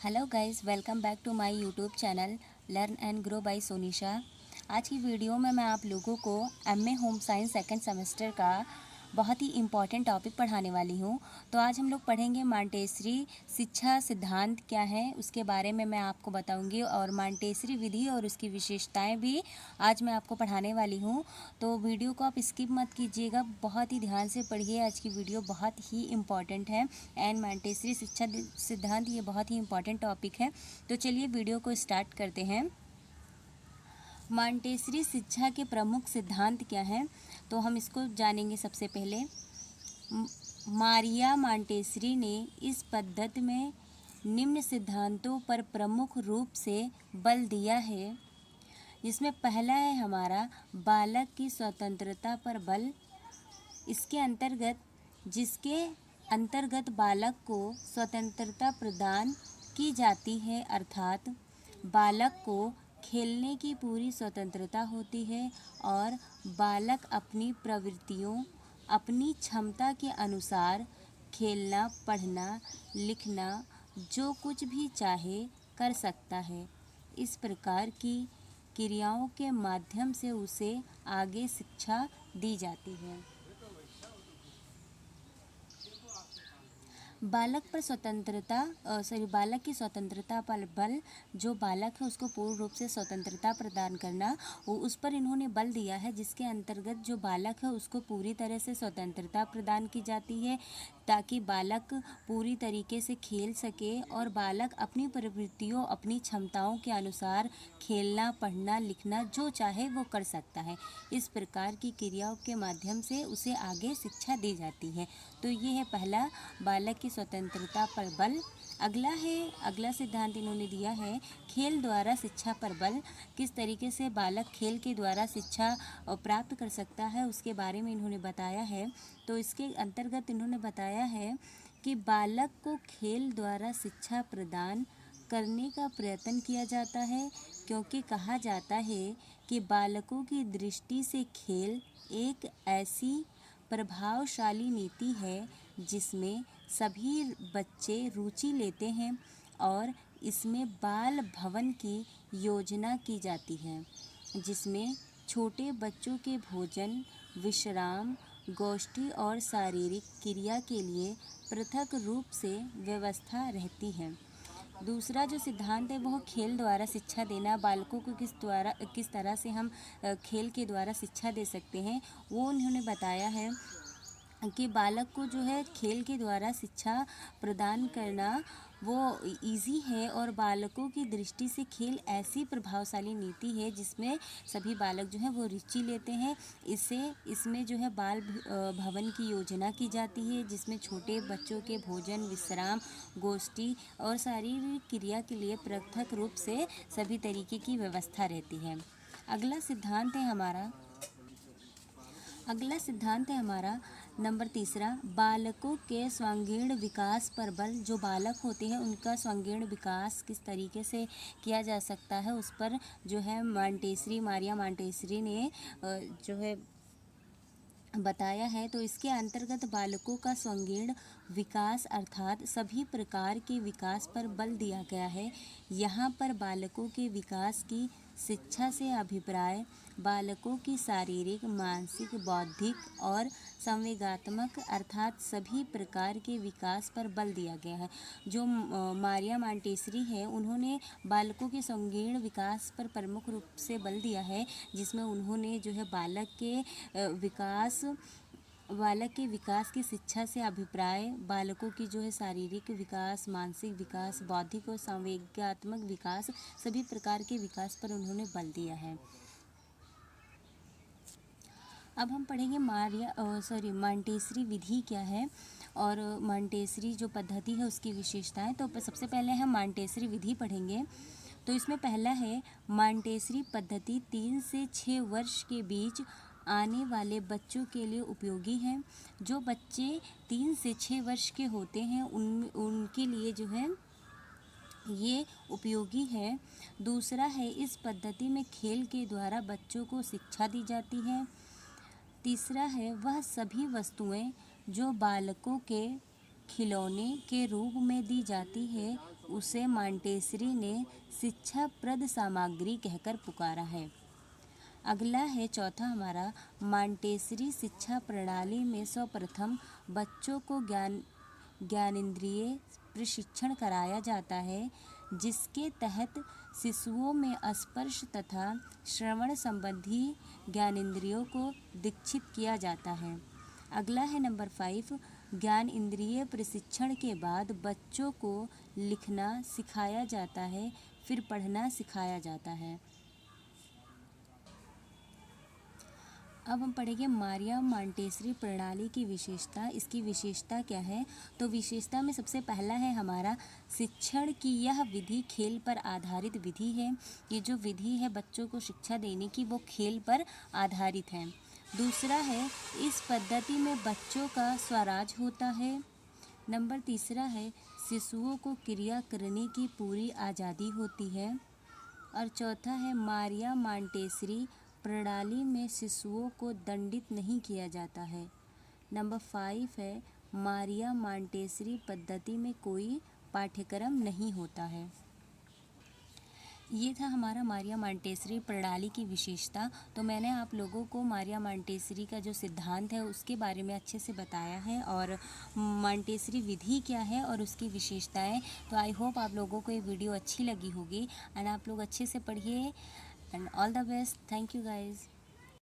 Hello guys, welcome back to my YouTube channel learn and grow by Sonisha. आज की video में मैं आप लोगों को MA home science second semester का बहुत ही इम्पॉर्टेंट टॉपिक पढ़ाने वाली हूँ। तो आज हम लोग पढ़ेंगे मॉन्टेसरी शिक्षा सिद्धांत क्या है उसके बारे में मैं आपको बताऊंगी, और मॉन्टेसरी विधि और उसकी विशेषताएं भी आज मैं आपको पढ़ाने वाली हूँ। तो वीडियो को आप स्किप मत कीजिएगा, बहुत ही ध्यान से पढ़िए। आज की वीडियो बहुत ही इम्पॉर्टेंट है एंड मॉन्टेसरी शिक्षा सिद्धांत ये बहुत ही इम्पॉर्टेंट टॉपिक है। तो चलिए वीडियो को स्टार्ट करते हैं। मॉन्टेसरी शिक्षा के प्रमुख सिद्धांत क्या हैं, तो हम इसको जानेंगे। सबसे पहले मारिया मॉन्टेसरी ने इस पद्धति में निम्न सिद्धांतों पर प्रमुख रूप से बल दिया है, जिसमें पहला है हमारा बालक की स्वतंत्रता पर बल। इसके अंतर्गत जिसके अंतर्गत बालक को स्वतंत्रता प्रदान की जाती है, अर्थात बालक को खेलने की पूरी स्वतंत्रता होती है और बालक अपनी प्रवृत्तियों, अपनी क्षमता के अनुसार खेलना, पढ़ना, लिखना, जो कुछ भी चाहे कर सकता है। इस प्रकार की क्रियाओं के माध्यम से उसे आगे शिक्षा दी जाती है। बालक की स्वतंत्रता पर बल, जो बालक है उसको पूर्ण रूप से स्वतंत्रता प्रदान करना, वो उस पर इन्होंने बल दिया है, जिसके अंतर्गत जो बालक है उसको पूरी तरह से स्वतंत्रता प्रदान की जाती है, ताकि बालक पूरी तरीके से खेल सके और बालक अपनी प्रवृत्तियों, अपनी क्षमताओं के अनुसार खेलना, पढ़ना, लिखना, जो चाहे वो कर सकता है। इस प्रकार की क्रियाओं के माध्यम से उसे आगे शिक्षा दी जाती है। तो ये है पहला, बालक की स्वतंत्रता पर बल। अगला सिद्धांत इन्होंने दिया है खेल द्वारा शिक्षा पर बल। किस तरीके से बालक खेल के द्वारा शिक्षा प्राप्त कर सकता है उसके बारे में इन्होंने बताया है। तो इसके अंतर्गत इन्होंने बताया है कि बालक को खेल द्वारा शिक्षा प्रदान करने का प्रयत्न किया जाता है, क्योंकि कहा जाता है कि बालकों की दृष्टि से खेल एक ऐसी प्रभावशाली नीति है जिसमें सभी बच्चे रुचि लेते हैं, और इसमें बाल भवन की योजना की जाती है, जिसमें छोटे बच्चों के भोजन, विश्राम, गोष्ठी और शारीरिक क्रिया के लिए पृथक रूप से व्यवस्था रहती है। दूसरा जो सिद्धांत है वो खेल द्वारा शिक्षा देना। बालकों को किस तरह से हम खेल के द्वारा शिक्षा दे सकते हैं, वो उन्होंने बताया है कि बालक को जो है खेल के द्वारा शिक्षा प्रदान करना वो इजी है, और बालकों की दृष्टि से खेल ऐसी प्रभावशाली नीति है जिसमें सभी बालक जो है वो रुचि लेते हैं। इसमें जो है बाल भवन की योजना की जाती है, जिसमें छोटे बच्चों के भोजन, विश्राम, गोष्ठी और शारीरिक क्रिया के लिए पृथक रूप से सभी तरीके की व्यवस्था रहती है। अगला सिद्धांत है हमारा नंबर तीसरा, बालकों के सर्वांगीण विकास पर बल। जो बालक होते हैं उनका सर्वांगीण विकास किस तरीके से किया जा सकता है उस पर जो है मारिया मॉन्टेसरी ने जो है बताया है। तो इसके अंतर्गत बालकों का सर्वांगीण विकास अर्थात सभी प्रकार के विकास पर बल दिया गया है। यहाँ पर बालकों के विकास की शिक्षा से अभिप्राय बालकों की शारीरिक, मानसिक, बौद्धिक और संवेगात्मक अर्थात सभी प्रकार के विकास पर बल दिया गया है। जो मारिया मॉन्टेसरी है उन्होंने बालकों के सर्वांगीण विकास पर प्रमुख रूप से बल दिया है, जिसमें उन्होंने जो है बालक के विकास की शिक्षा से अभिप्राय बालकों की जो है शारीरिक विकास, मानसिक विकास, बौद्धिक और संवेगात्मक विकास, सभी प्रकार के विकास पर उन्होंने बल दिया है। अब हम पढ़ेंगे मॉन्टेसरी विधि क्या है और मॉन्टेसरी जो पद्धति है उसकी विशेषताएं। तो सबसे पहले हम मॉन्टेसरी विधि पढ़ेंगे। तो इसमें पहला है मॉन्टेसरी पद्धति 3 से 6 वर्ष के बीच आने वाले बच्चों के लिए उपयोगी है। जो बच्चे 3 से 6 वर्ष के होते हैं उनके लिए जो है ये उपयोगी है। दूसरा है, इस पद्धति में खेल के द्वारा बच्चों को शिक्षा दी जाती है। तीसरा है, वह सभी वस्तुएं जो बालकों के खिलौने के रूप में दी जाती है उसे मॉन्टेसरी ने शिक्षाप्रद सामग्री कहकर पुकारा है। अगला है चौथा हमारा, मॉन्टेसरी शिक्षा प्रणाली में सर्वप्रथम बच्चों को ज्ञानेंद्रिय प्रशिक्षण कराया जाता है, जिसके तहत शिशुओं में स्पर्श तथा श्रवण संबंधी ज्ञानेंद्रियों को दीक्षित किया जाता है। अगला है नंबर 5, ज्ञान इंद्रिय प्रशिक्षण के बाद बच्चों को लिखना सिखाया जाता है, फिर पढ़ना सिखाया जाता है। अब हम पढ़ेंगे मारिया मॉन्टेसरी प्रणाली की विशेषता। इसकी विशेषता क्या है? तो विशेषता में सबसे पहला है हमारा शिक्षण की यह विधि खेल पर आधारित विधि है। ये जो विधि है बच्चों को शिक्षा देने की वो खेल पर आधारित है। दूसरा है इस पद्धति में बच्चों का स्वराज होता है। नंबर तीसरा है शिशुओं को क्रिया करने की पूरी आज़ादी होती है। और चौथा है मारिया मॉन्टेसरी प्रणाली में शिशुओं को दंडित नहीं किया जाता है। नंबर 5 है मारिया मॉन्टेसरी पद्धति में कोई पाठ्यक्रम नहीं होता है। ये था हमारा मारिया मॉन्टेसरी प्रणाली की विशेषता। तो मैंने आप लोगों को मारिया मॉन्टेसरी का जो सिद्धांत है उसके बारे में अच्छे से बताया है और मॉन्टेसरी विधि क्या है और उसकी विशेषताएं। तो आई होप आप लोगों को ये वीडियो अच्छी लगी होगी एंड आप लोग अच्छे से पढ़िए and all the best. Thank you guys.